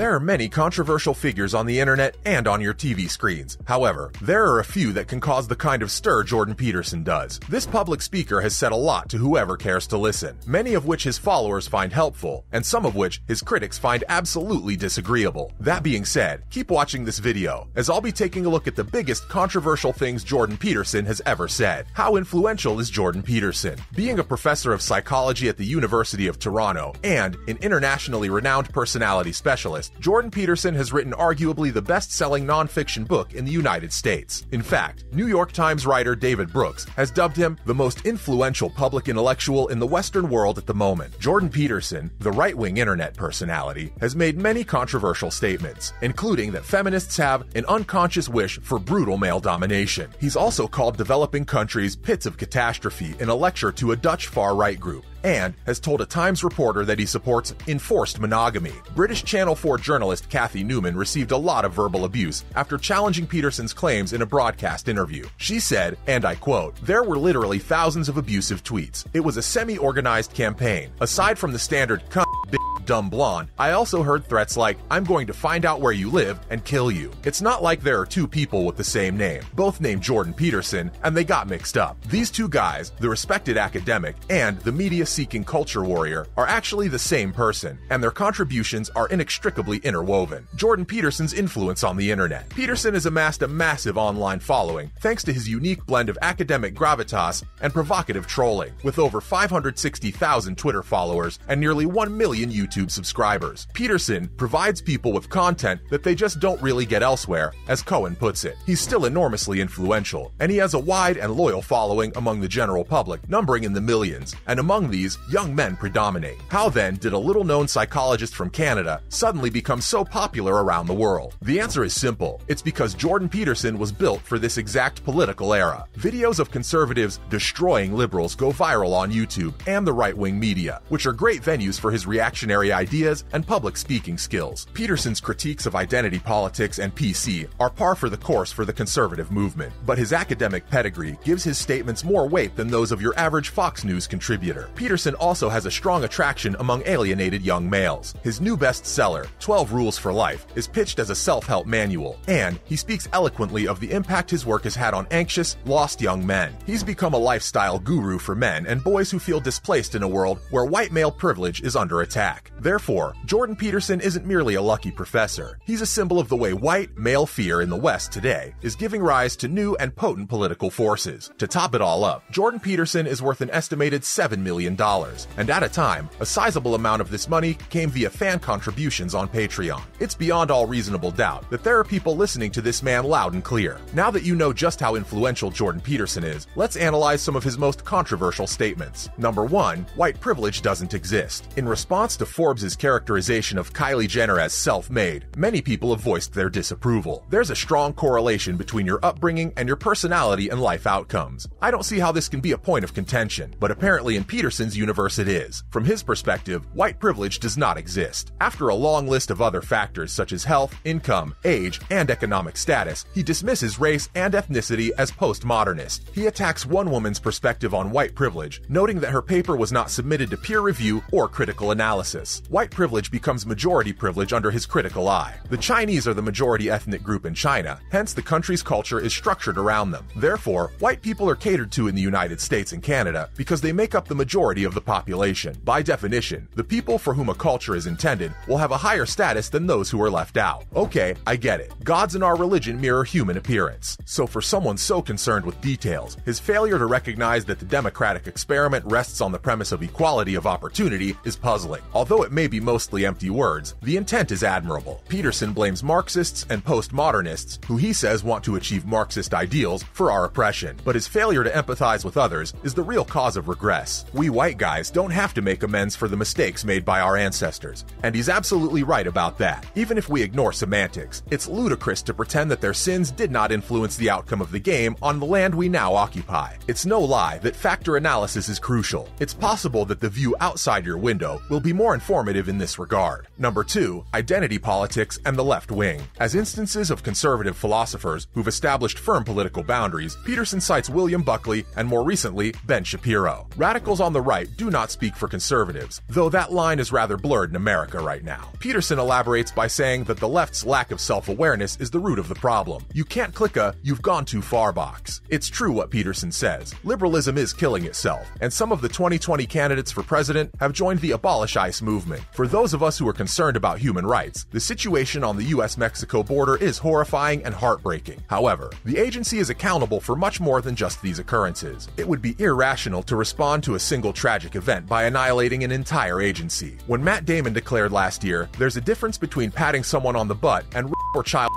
There are many controversial figures on the internet and on your TV screens. However, there are a few that can cause the kind of stir Jordan Peterson does. This public speaker has said a lot to whoever cares to listen, many of which his followers find helpful, and some of which his critics find absolutely disagreeable. That being said, keep watching this video, as I'll be taking a look at the biggest controversial things Jordan Peterson has ever said. How influential is Jordan Peterson? Being a professor of psychology at the University of Toronto and an internationally renowned personality specialist, Jordan Peterson has written arguably the best-selling nonfiction book in the United States. In fact, New York Times writer David Brooks has dubbed him the most influential public intellectual in the Western world at the moment. Jordan Peterson, the right-wing internet personality, has made many controversial statements, including that feminists have an unconscious wish for brutal male domination. He's also called developing countries pits of catastrophe in a lecture to a Dutch far-right group, and has told a Times reporter that he supports enforced monogamy. British Channel 4 journalist Cathy Newman received a lot of verbal abuse after challenging Peterson's claims in a broadcast interview. She said, and I quote, "There were literally thousands of abusive tweets. It was a semi-organized campaign. Aside from the standard cunt, bitch, dumb blonde, I also heard threats like, I'm going to find out where you live and kill you. It's not like there are two people with the same name, both named Jordan Peterson, and they got mixed up. These two guys, the respected academic and the media-seeking culture warrior, are actually the same person, and their contributions are inextricably interwoven." Jordan Peterson's influence on the internet. Peterson has amassed a massive online following thanks to his unique blend of academic gravitas and provocative trolling, with over 560,000 Twitter followers and nearly 1 million YouTube subscribers. Peterson provides people with content that they just don't really get elsewhere, as Cohen puts it. He's still enormously influential, and he has a wide and loyal following among the general public, numbering in the millions, and among these, young men predominate. How then did a little-known psychologist from Canada suddenly become so popular around the world? The answer is simple. It's because Jordan Peterson was built for this exact political era. Videos of conservatives destroying liberals go viral on YouTube and the right-wing media, which are great venues for his reactionary ideas and public speaking skills. Peterson's critiques of identity politics and PC are par for the course for the conservative movement, but his academic pedigree gives his statements more weight than those of your average Fox News contributor. Peterson also has a strong attraction among alienated young males. His new bestseller, 12 Rules for Life, is pitched as a self-help manual, and he speaks eloquently of the impact his work has had on anxious, lost young men. He's become a lifestyle guru for men and boys who feel displaced in a world where white male privilege is under attack. Therefore, Jordan Peterson isn't merely a lucky professor. He's a symbol of the way white, male fear in the West today is giving rise to new and potent political forces. To top it all up, Jordan Peterson is worth an estimated $7 million, and at a time, a sizable amount of this money came via fan contributions on Patreon. It's beyond all reasonable doubt that there are people listening to this man loud and clear. Now that you know just how influential Jordan Peterson is, let's analyze some of his most controversial statements. Number 1, white privilege doesn't exist. In response to Forbes' characterization of Kylie Jenner as self-made, many people have voiced their disapproval. There's a strong correlation between your upbringing and your personality and life outcomes. I don't see how this can be a point of contention, but apparently in Peterson's universe it is. From his perspective, white privilege does not exist. After a long list of other factors such as health, income, age, and economic status, he dismisses race and ethnicity as postmodernist. He attacks one woman's perspective on white privilege, noting that her paper was not submitted to peer review or critical analysis. White privilege becomes majority privilege under his critical eye. The Chinese are the majority ethnic group in China, hence the country's culture is structured around them. Therefore, white people are catered to in the United States and Canada because they make up the majority of the population. By definition, the people for whom a culture is intended will have a higher status than those who are left out. Okay, I get it. Gods in our religion mirror human appearance. So for someone so concerned with details, his failure to recognize that the democratic experiment rests on the premise of equality of opportunity is puzzling. Although it may be mostly empty words, the intent is admirable. Peterson blames Marxists and postmodernists, who he says want to achieve Marxist ideals, for our oppression, but his failure to empathize with others is the real cause of regress. We white guys don't have to make amends for the mistakes made by our ancestors, and he's absolutely right about that. Even if we ignore semantics, it's ludicrous to pretend that their sins did not influence the outcome of the game on the land we now occupy. It's no lie that factor analysis is crucial. It's possible that the view outside your window will be more informative informative in this regard. Number 2, identity politics and the left wing. As instances of conservative philosophers who've established firm political boundaries, Peterson cites William Buckley and more recently, Ben Shapiro. Radicals on the right do not speak for conservatives, though that line is rather blurred in America right now. Peterson elaborates by saying that the left's lack of self-awareness is the root of the problem. You can't click a "you've gone too far" box. It's true what Peterson says. Liberalism is killing itself, and some of the 2020 candidates for president have joined the Abolish ICE movement. For those of us who are concerned about human rights, the situation on the US-Mexico border is horrifying and heartbreaking. However, the agency is accountable for much more than just these occurrences. It would be irrational to respond to a single tragic event by annihilating an entire agency. When Matt Damon declared last year, there's a difference between patting someone on the butt and or child,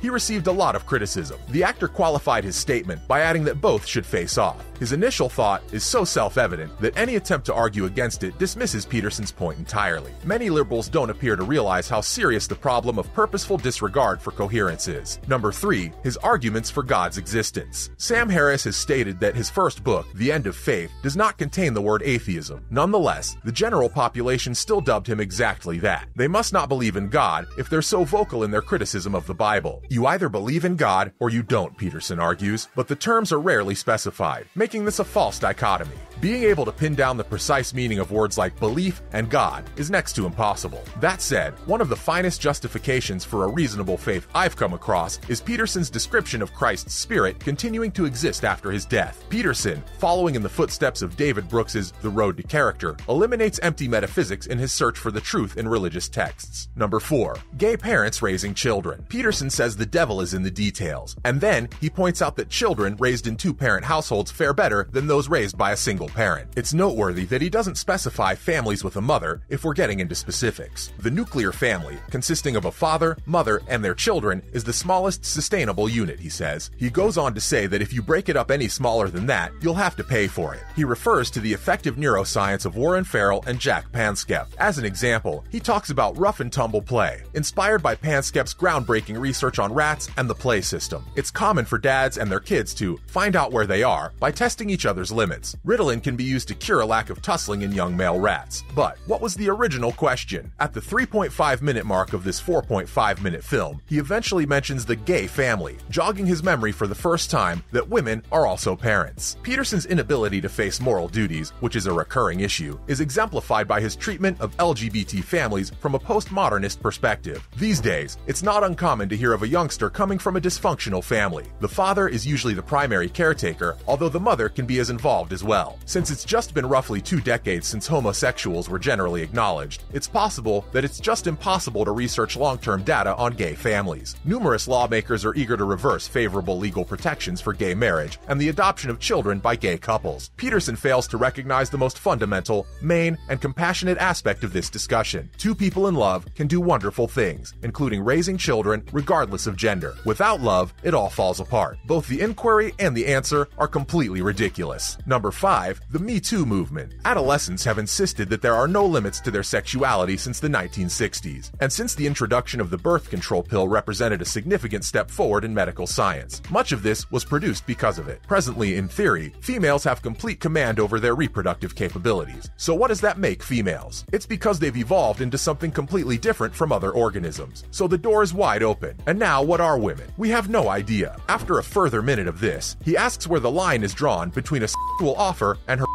he received a lot of criticism. The actor qualified his statement by adding that both should face off. His initial thought is so self-evident that any attempt to argue against it dismisses Peterson's point entirely. Many liberals don't appear to realize how serious the problem of purposeful disregard for coherence is. Number 3, his arguments for God's existence. Sam Harris has stated that his first book, The End of Faith, does not contain the word atheism. Nonetheless, the general population still dubbed him exactly that. They must not believe in God if they're so vocal in their criticism of the Bible. You either believe in God or you don't, Peterson argues, but the terms are rarely specified, making this a false dichotomy. Being able to pin down the precise meaning of words like belief and God is next to impossible. That said, one of the finest justifications for a reasonable faith I've come across is Peterson's description of Christ's Spirit continuing to exist after his death. Peterson, following in the footsteps of David Brooks's The Road to Character, eliminates empty metaphysics in his search for the truth in religious texts. Number 4, gay parents raising children. Peterson says the devil is in the details, and then he points out that children raised in two-parent households fare better than those raised by a single parent. It's noteworthy that he doesn't specify families with a mother if we're getting into specifics. The nuclear family, consisting of a father, mother, and their children, is the smallest sustainable unit, he says. He goes on to say that if you break it up any smaller than that, you'll have to pay for it. He refers to the effective neuroscience of Warren Farrell and Jack Panskep. As an example, he talks about rough and tumble play, inspired by Panskep's groundbreaking research on rats and the play system. It's common for dads and their kids to find out where they are by testing each other's limits. Ritalin can be used to cure a lack of tussling in young male rats. But what was the original question? At the 3.5-minute mark of this 4.5-minute film, he eventually mentions the gay family, jogging his memory for the first time that women are also parents. Peterson's inability to face moral duties, which is a recurring issue, is exemplified by his treatment of LGBT families from a postmodernist perspective. These days, it's not uncommon to hear of a youngster coming from a dysfunctional family. The father is usually the primary caretaker, although the mother can be as involved as well. Since it's just been roughly 2 decades since homosexuals were generally acknowledged, it's possible that it's just impossible to research long-term data on gay families. Numerous lawmakers are eager to reverse favorable legal protections for gay marriage and the adoption of children by gay couples. Peterson fails to recognize the most fundamental, main, and compassionate aspect of this discussion. 2 people in love can do wonderful things, including raising children regardless of gender. Without love, it all falls apart. Both the inquiry and the answer are completely ridiculous. Number 5, the Me Too movement. Adolescents have insisted that there are no limits to their sexuality since the 1960s, and since the introduction of the birth control pill represented a significant step forward in medical science. Much of this was produced because of it. Presently, in theory, females have complete command over their reproductive capabilities. So what does that make females? It's because they've evolved into something completely different from other organisms. So the door is wide open. And now, what are women? We have no idea. After a further minute of this, he asks where the line is drawn between a sexual offer and her.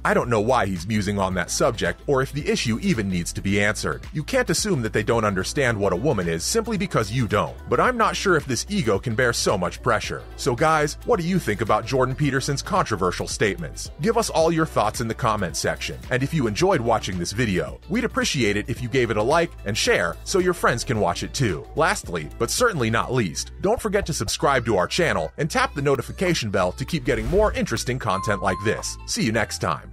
I don't know why he's musing on that subject or if the issue even needs to be answered. You can't assume that they don't understand what a woman is simply because you don't. But I'm not sure if this ego can bear so much pressure. So guys, what do you think about Jordan Peterson's controversial statements? Give us all your thoughts in the comments section. And if you enjoyed watching this video, we'd appreciate it if you gave it a like and share so your friends can watch it too. Lastly, but certainly not least, don't forget to subscribe to our channel and tap the notification bell to keep getting more interesting content like this. See you next time.